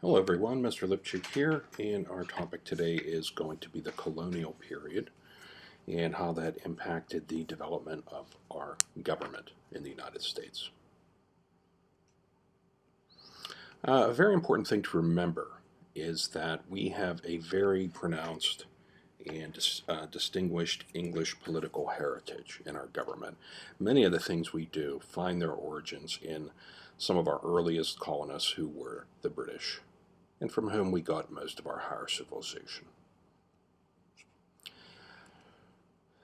Hello everyone, Mr. Lipchick here, and our topic today is going to be the colonial period and how that impacted the development of our government in the United States. A very important thing to remember is that we have a very pronounced and distinguished English political heritage in our government. Many of the things we do find their origins in some of our earliest colonists who were the British, and from whom we got most of our higher civilization.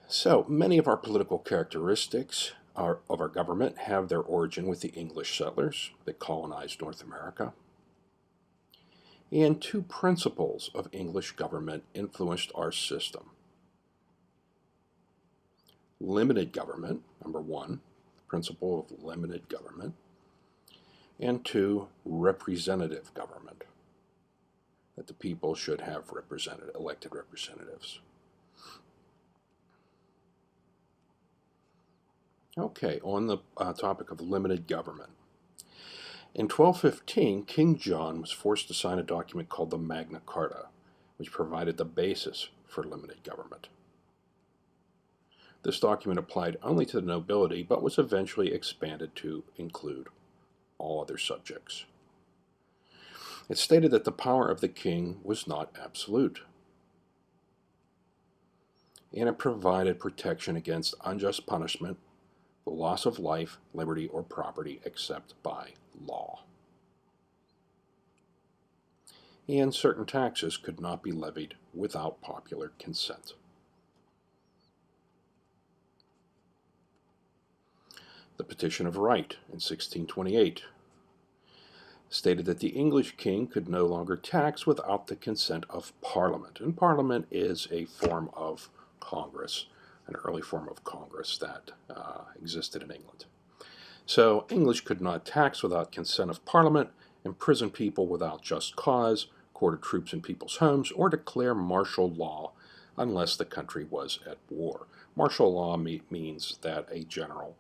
So many of our political characteristics of our government have their origin with the English settlers that colonized North America. And two principles of English government influenced our system. Limited government, number one, the principle of limited government, and two, representative government, that the people should have elected representatives. Okay, on the topic of limited government. In 1215, King John was forced to sign a document called the Magna Carta, which provided the basis for limited government. This document applied only to the nobility, but was eventually expanded to include all other subjects. It stated that the power of the king was not absolute, and it provided protection against unjust punishment, the loss of life, liberty, or property except by law. And certain taxes could not be levied without popular consent. The Petition of Right in 1628 stated that the English king could no longer tax without the consent of Parliament. And Parliament is a form of Congress, an early form of Congress that existed in England. So English could not tax without consent of Parliament, imprison people without just cause, quarter troops in people's homes, or declare martial law unless the country was at war. Martial law means that a general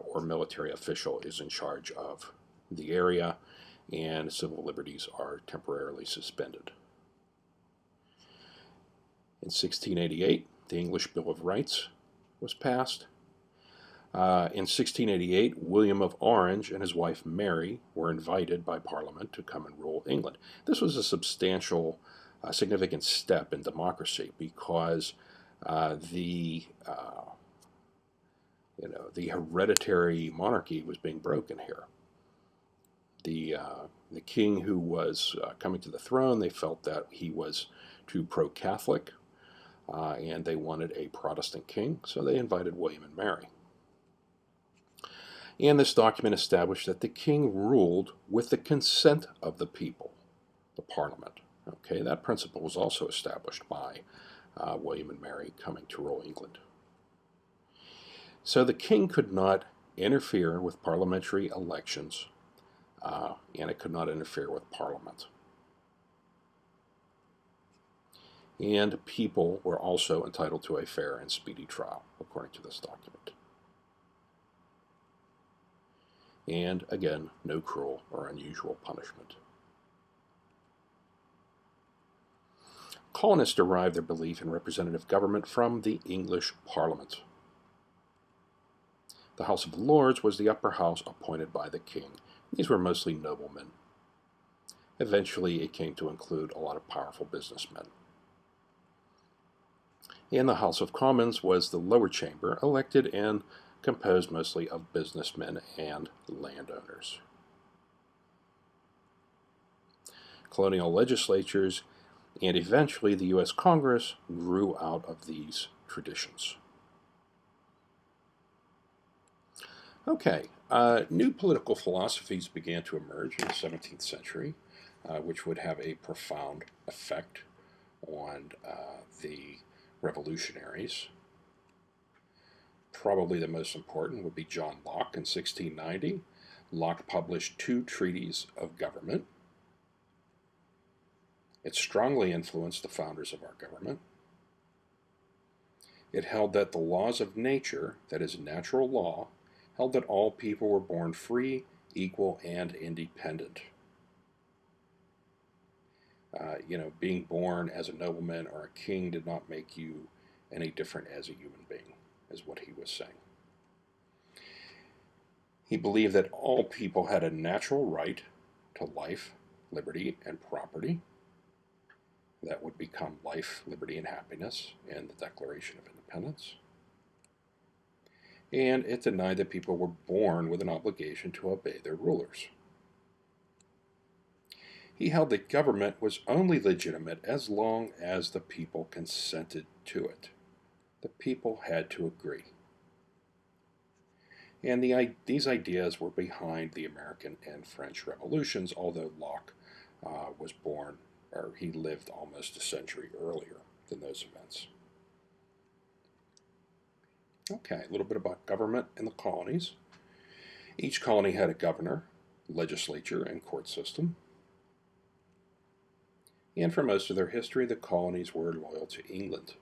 or military official is in charge of the area, and civil liberties are temporarily suspended. In 1688, the English Bill of Rights was passed. In 1688, William of Orange and his wife Mary were invited by Parliament to come and rule England. This was a substantial, significant step in democracy because the hereditary monarchy was being broken here. The king who was coming to the throne, they felt that he was too pro-Catholic, and they wanted a Protestant king, so they invited William and Mary. And this document established that the king ruled with the consent of the people, the Parliament. Okay, that principle was also established by William and Mary coming to rule England. So the king could not interfere with parliamentary elections, and it could not interfere with Parliament. And people were also entitled to a fair and speedy trial, according to this document. And again, no cruel or unusual punishment. Colonists derived their belief in representative government from the English Parliament. The House of Lords was the upper house appointed by the king. These were mostly noblemen. Eventually, it came to include a lot of powerful businessmen. And the House of Commons was the lower chamber, elected and composed mostly of businessmen and landowners. Colonial legislatures and eventually the U.S. Congress grew out of these traditions. Okay, new political philosophies began to emerge in the 17th century, which would have a profound effect on the revolutionaries. Probably the most important would be John Locke in 1690. Locke published 2 treatises of government. It strongly influenced the founders of our government. It held that the laws of nature, that is, natural law, held that all people were born free, equal, and independent. Being born as a nobleman or a king did not make you any different as a human being, is what he was saying. He believed that all people had a natural right to life, liberty, and property. That would become life, liberty, and happiness in the Declaration of Independence. And it denied that people were born with an obligation to obey their rulers. He held that government was only legitimate as long as the people consented to it. The people had to agree. And these ideas were behind the American and French revolutions, although Locke was born, or he lived almost a century earlier than those events. Okay, a little bit about government in the colonies. Each colony had a governor, legislature, and court system. And for most of their history, the colonies were loyal to England.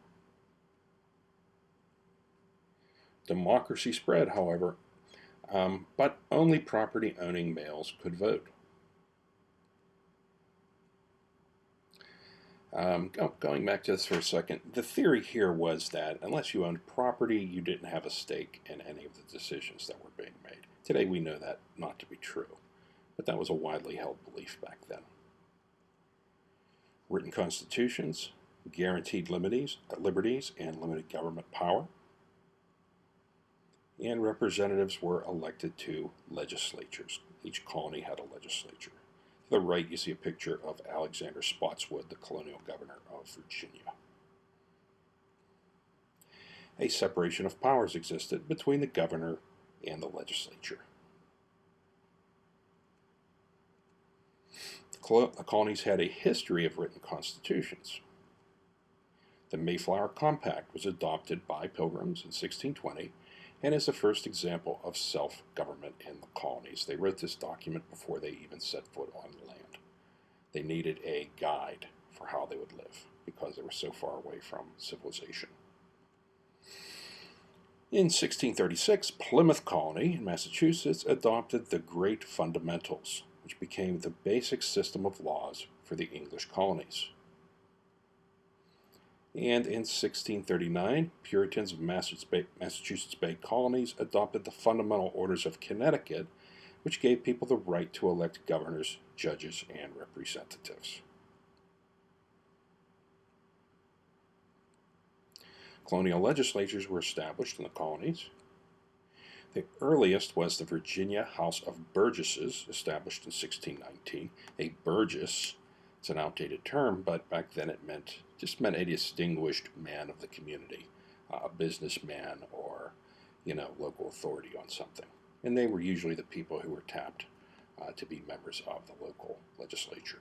Democracy spread, however, but only property-owning males could vote. Going back to this for a second, the theory here was that unless you owned property, you didn't have a stake in any of the decisions that were being made. Today we know that not to be true, but that was a widely held belief back then. Written constitutions guaranteed liberties and limited government power, and representatives were elected to legislatures. Each colony had a legislature. To the right, you see a picture of Alexander Spotswood, the colonial governor of Virginia. A separation of powers existed between the governor and the legislature. The colonies had a history of written constitutions. The Mayflower Compact was adopted by Pilgrims in 1620 and is the first example of self-government in the colonies. They wrote this document before they even set foot on the land. They needed a guide for how they would live because they were so far away from civilization. In 1636, Plymouth Colony in Massachusetts adopted the Great Fundamentals, which became the basic system of laws for the English colonies. And in 1639, Puritans of Massachusetts Bay colonies adopted the Fundamental Orders of Connecticut, which gave people the right to elect governors, judges, and representatives. Colonial legislatures were established in the colonies. The earliest was the Virginia House of Burgesses, established in 1619. A burgess, it's an outdated term, but back then it just meant a distinguished man of the community, a businessman or, local authority on something. And they were usually the people who were tapped to be members of the local legislature.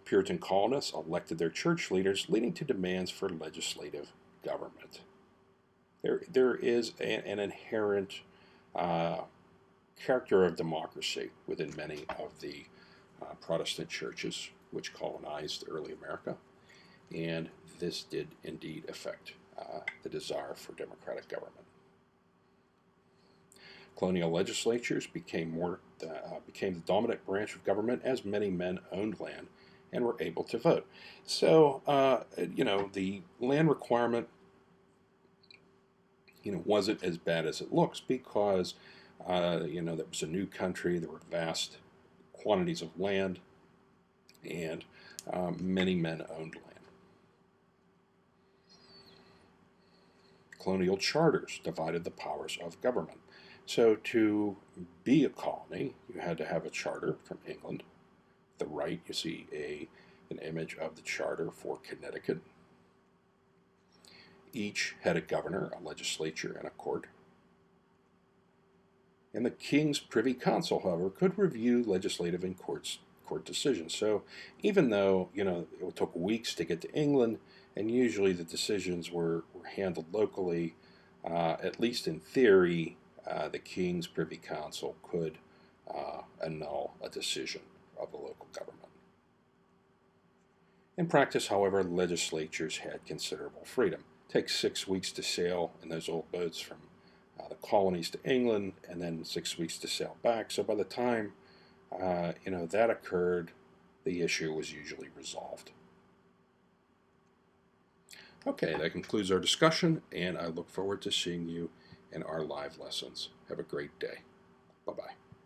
Puritan colonists elected their church leaders, leading to demands for legislative government. There is an inherent character of democracy within many of the Protestant churches which colonized early America, and this did indeed affect the desire for democratic government. Colonial legislatures became the dominant branch of government as many men owned land and were able to vote. So, the land requirement, wasn't as bad as it looks because, that was a new country. There were vast quantities of land, and many men owned land. Colonial charters divided the powers of government. So to be a colony, you had to have a charter from England. The right, you see an image of the charter for Connecticut. Each had a governor, a legislature, and a court. And the King's Privy Council, however, could review legislative and court decisions. So even though, it took weeks to get to England, and usually the decisions were handled locally, at least in theory, the King's Privy Council could annul a decision of the local government. In practice, however, legislatures had considerable freedom. It takes 6 weeks to sail in those old boats from the colonies to England, and then 6 weeks to sail back. So by the time that occurred, the issue was usually resolved. Okay, that concludes our discussion, and I look forward to seeing you in our live lessons. Have a great day. Bye-bye.